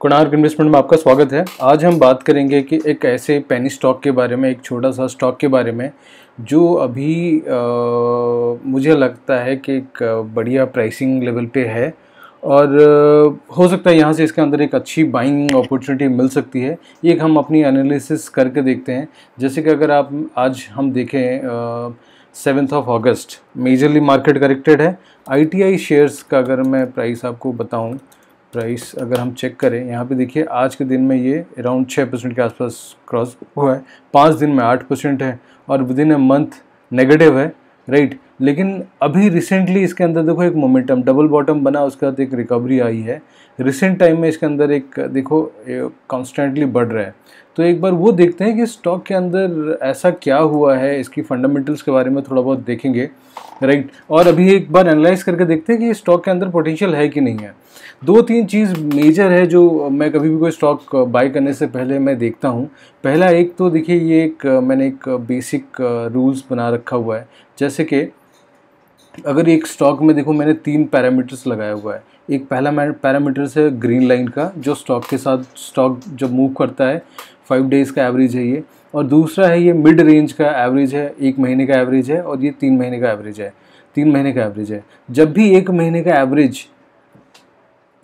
Konark investment में आपका स्वागत है। आज हम बात करेंगे कि एक ऐसे पेनी स्टॉक के बारे में, एक छोटा सा स्टॉक के बारे में जो अभी मुझे लगता है कि एक बढ़िया प्राइसिंग लेवल पे है और हो सकता है यहाँ से इसके अंदर एक अच्छी बाइंग अपॉर्चुनिटी मिल सकती है। ये एक हम अपनी एनालिसिस करके देखते हैं। जैसे कि अगर आप आज हम देखें 7 अगस्त मेजरली मार्केट करेक्टेड है। ITI शेयर्स का अगर मैं प्राइस आपको बताऊं, प्राइस अगर हम चेक करें यहाँ पे देखिए आज के दिन में ये अराउंड 6% के आसपास क्रॉस हुआ है। 5 दिन में 8% है और with in a month negative है, राइट। लेकिन अभी रिसेंटली इसके अंदर देखो एक मोमेंटम डबल बॉटम बना, उसके बाद एक रिकवरी आई है। रिसेंट टाइम में इसके अंदर एक देखो कॉन्स्टेंटली बढ़ रहा है। तो एक बार वो देखते हैं कि स्टॉक के अंदर ऐसा क्या हुआ है, इसकी फंडामेंटल्स के बारे में थोड़ा बहुत देखेंगे, राइट। और अभी एक बार एनालाइज करके देखते हैं कि स्टॉक के अंदर पोटेंशियल है कि नहीं है। 2-3 चीज़ मेजर है जो मैं कभी भी कोई स्टॉक बाय करने से पहले मैं देखता हूँ। पहला एक तो देखिए ये एक मैंने एक बेसिक रूल्स बना रखा हुआ है। जैसे कि अगर एक स्टॉक में देखो मैंने 3 पैरामीटर्स लगाया हुआ है। एक पहला पैरामीटर्स है ग्रीन लाइन का, जो स्टॉक के साथ स्टॉक जब मूव करता है 5 डेज़ का एवरेज है ये। और दूसरा है ये मिड रेंज का एवरेज है, 1 महीने का एवरेज है, और ये 3 महीने का एवरेज है, 3 महीने का एवरेज है। जब भी 1 महीने का एवरेज,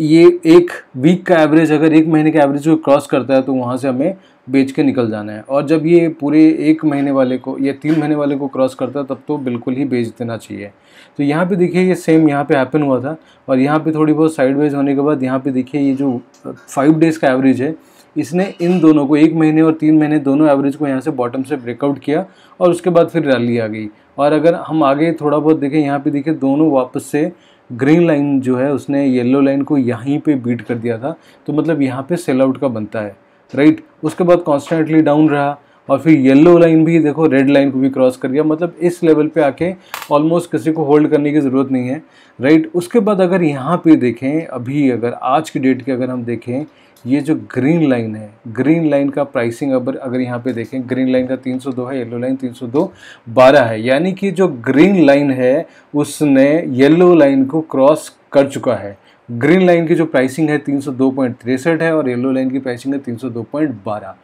ये 1 वीक का एवरेज अगर 1 महीने का एवरेज को क्रॉस करता है तो वहाँ से हमें बेच के निकल जाना है। और जब ये पूरे 1 महीने वाले को या 3 महीने वाले को क्रॉस करता है तब तो बिल्कुल ही बेच देना चाहिए। तो यहाँ पे देखिए ये सेम यहाँ पे हैपन हुआ था और यहाँ पे थोड़ी बहुत साइडवेज होने के बाद यहाँ पे देखिए ये जो 5 डेज़ का एवरेज है, इसने इन दोनों को 1 महीने और 3 महीने दोनों एवरेज को यहाँ से बॉटम से ब्रेकआउट किया और उसके बाद फिर रैली आ गई। और अगर हम आगे थोड़ा बहुत देखें, यहाँ पे देखिए दोनों वापस से ग्रीन लाइन जो है उसने येलो लाइन को यहीं पे बीट कर दिया था। तो मतलब यहाँ पे सेल आउट का बनता है, राइट। उसके बाद कॉन्स्टेंटली डाउन रहा और फिर येलो लाइन भी देखो रेड लाइन को भी क्रॉस कर गया। मतलब इस लेवल पे आके ऑलमोस्ट किसी को होल्ड करने की ज़रूरत नहीं है, राइट। उसके बाद अगर यहाँ पे देखें, अभी अगर आज की डेट की अगर हम देखें, ये जो ग्रीन लाइन है, ग्रीन लाइन का प्राइसिंग अगर यहाँ पे देखें, ग्रीन लाइन का 302 है, येलो लाइन 302.12 है। यानी कि जो ग्रीन लाइन है उसने येलो लाइन को क्रॉस कर चुका है। ग्रीन लाइन की जो प्राइसिंग है 302.63 है और येलो लाइन की प्राइसिंग है 302.12।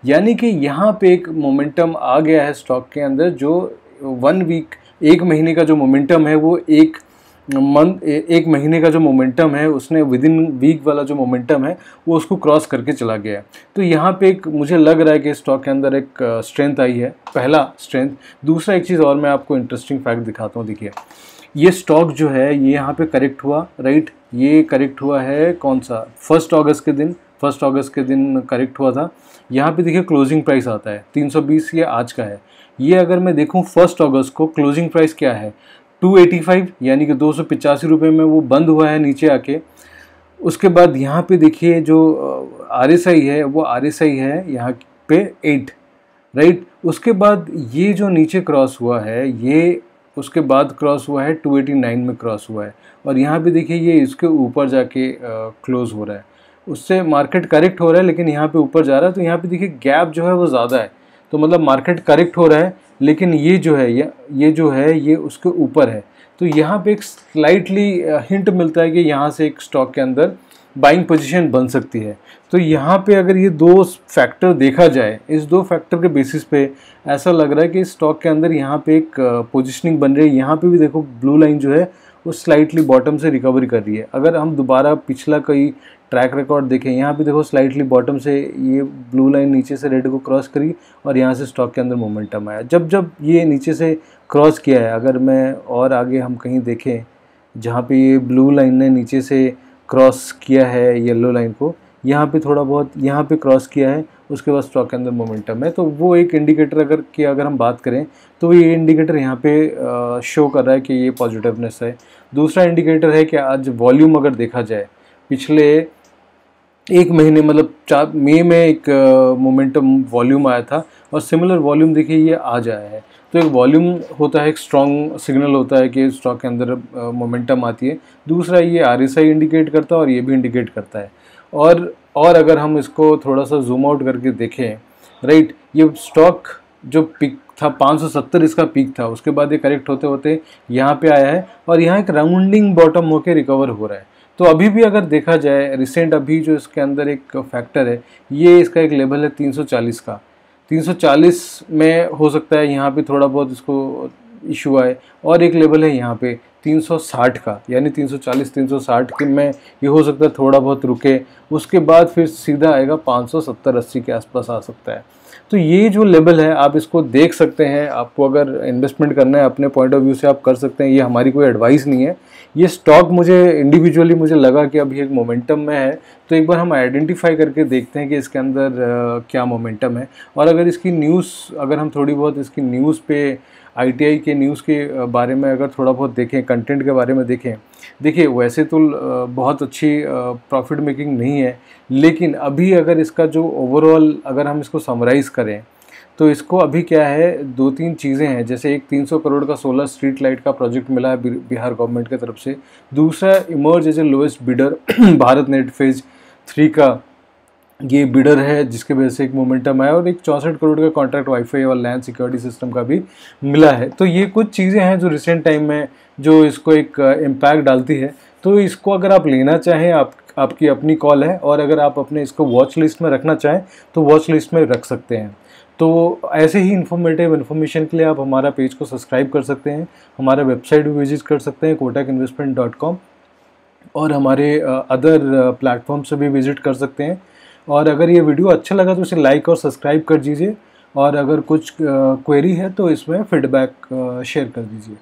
यानी कि यहाँ पे एक मोमेंटम आ गया है स्टॉक के अंदर, जो 1 वीक 1 महीने का जो मोमेंटम है वो 1 महीने का जो मोमेंटम है उसने विद इन वीक वाला जो मोमेंटम है वो उसको क्रॉस करके चला गया है। तो यहाँ पे एक मुझे लग रहा है कि स्टॉक के अंदर एक स्ट्रेंथ आई है, पहला स्ट्रेंथ। दूसरा एक चीज़ और मैं आपको इंटरेस्टिंग फैक्ट दिखाता हूँ। देखिए ये स्टॉक जो है ये यहाँ पे करेक्ट हुआ, राइट। ये करेक्ट हुआ है कौन सा, 1 अगस्त के दिन, 1 अगस्त के दिन करेक्ट हुआ था। यहाँ पे देखिए क्लोजिंग प्राइस आता है 320, ये आज का है। ये अगर मैं देखूँ 1 अगस्त को क्लोजिंग प्राइस क्या है, 285, यानी कि 285 रुपये में वो बंद हुआ है नीचे आके। उसके बाद यहाँ पे देखिए जो RSI है वो RSI है यहाँ पे 8, राइट। उसके बाद ये जो नीचे क्रॉस हुआ है ये उसके बाद क्रॉस हुआ है 289 में क्रॉस हुआ है और यहाँ पे देखिए ये इसके ऊपर जाके क्लोज हो रहा है। उससे मार्केट करेक्ट हो रहा है लेकिन यहाँ पे ऊपर जा रहा है। तो यहाँ पे देखिए गैप जो है वो ज़्यादा है, तो मतलब मार्केट करेक्ट हो रहा है लेकिन ये जो है ये उसके ऊपर है। तो यहाँ पे एक स्लाइटली हिंट मिलता है कि यहाँ से एक स्टॉक के अंदर बाइंग पोजीशन बन सकती है। तो यहाँ पे अगर ये 2 फैक्टर देखा जाए, इस 2 फैक्टर के बेसिस पे ऐसा लग रहा है कि स्टॉक के अंदर यहाँ पे एक पोजीशनिंग बन रही है। यहाँ पे भी देखो ब्लू लाइन जो है वो स्लाइटली बॉटम से रिकवरी कर रही है। अगर हम दोबारा पिछला कोई ट्रैक रिकॉर्ड देखें, यहाँ पे देखो स्लाइटली बॉटम से ये ब्लू लाइन नीचे से रेड को क्रॉस करी और यहाँ से स्टॉक के अंदर मोमेंटम आया। जब ये नीचे से क्रॉस किया है, अगर मैं और आगे हम कहीं देखें जहाँ पे ये ब्लू लाइन ने नीचे से क्रॉस किया है येलो लाइन को, यहाँ पे थोड़ा बहुत यहाँ पे क्रॉस किया है, उसके बाद स्टॉक के अंदर मोमेंटम है। तो वो एक इंडिकेटर अगर हम बात करें तो ये इंडिकेटर यहाँ पे शो कर रहा है कि ये पॉजिटिवनेस है। दूसरा इंडिकेटर है कि आज वॉल्यूम अगर देखा जाए, पिछले 1 महीने मतलब 4 मई में एक मोमेंटम वॉल्यूम आया था और सिमिलर वॉल्यूम देखिए ये आज आया है। तो एक वॉल्यूम होता है, एक स्ट्रॉन्ग सिग्नल होता है कि स्टॉक के अंदर मोमेंटम आती है। दूसरा ये RSI इंडिकेट करता है और ये भी इंडिकेट करता है। और अगर हम इसको थोड़ा सा जूम आउट करके देखें, राइट, ये स्टॉक जो पिक था 570 इसका पीक था, उसके बाद ये करेक्ट होते होते यहाँ पे आया है और यहाँ एक राउंडिंग बॉटम होके रिकवर हो रहा है। तो अभी भी अगर देखा जाए रिसेंट अभी जो इसके अंदर एक फैक्टर है, ये इसका एक लेवल है 340 का। 340 में हो सकता है यहाँ पे थोड़ा बहुत इसको इशू आए, और एक लेवल है यहाँ पे 360 का, यानी 340 360 के में ये हो सकता है थोड़ा बहुत रुके, उसके बाद फिर सीधा आएगा 570-80 के आसपास आ सकता है। तो ये जो लेवल है आप इसको देख सकते हैं, आपको अगर इन्वेस्टमेंट करना है अपने पॉइंट ऑफ व्यू से आप कर सकते हैं, ये हमारी कोई एडवाइस नहीं है। ये स्टॉक मुझे इंडिविजुअली मुझे लगा कि अभी एक मोमेंटम में है, तो एक बार हम आइडेंटिफाई करके देखते हैं कि इसके अंदर क्या मोमेंटम है। और अगर इसकी न्यूज़, अगर हम थोड़ी बहुत इसकी न्यूज़ पे आईटीआई के न्यूज़ के बारे में अगर थोड़ा बहुत देखें, कंटेंट के बारे में देखें, देखिए वैसे तो बहुत अच्छी प्रॉफिट मेकिंग नहीं है, लेकिन अभी अगर इसका जो ओवरऑल अगर हम इसको समराइज़ करें तो इसको अभी क्या है, 2-3 चीज़ें हैं। जैसे एक 300 करोड़ का सोलर स्ट्रीट लाइट का प्रोजेक्ट मिला है बिहार गवर्नमेंट की तरफ से। दूसरा, emerge as a lowest bidder Bharat net phase 3 का ये बिडर है, जिसके वजह से एक मोमेंटम आया। और एक 64 करोड़ का कॉन्ट्रैक्ट वाईफाई और लैंड सिक्योरिटी सिस्टम का भी मिला है। तो ये कुछ चीज़ें हैं जो रिसेंट टाइम में जो इसको एक इम्पैक्ट डालती है। तो इसको अगर आप लेना चाहें, आपकी अपनी कॉल है, और अगर आप अपने इसको वॉच लिस्ट में रखना चाहें तो वॉच लिस्ट में रख सकते हैं। तो ऐसे ही इन्फॉर्मेटिव इन्फॉर्मेशन के लिए आप हमारा पेज को सब्सक्राइब कर सकते हैं, हमारा वेबसाइट भी विजिट कर सकते हैं kotakinvestment.com, और हमारे अदर प्लेटफॉर्म से भी विजिट कर सकते हैं। और अगर ये वीडियो अच्छा लगा तो इसे लाइक और सब्सक्राइब कर दीजिए, और अगर कुछ क्वेरी है तो इसमें फीडबैक शेयर कर दीजिए।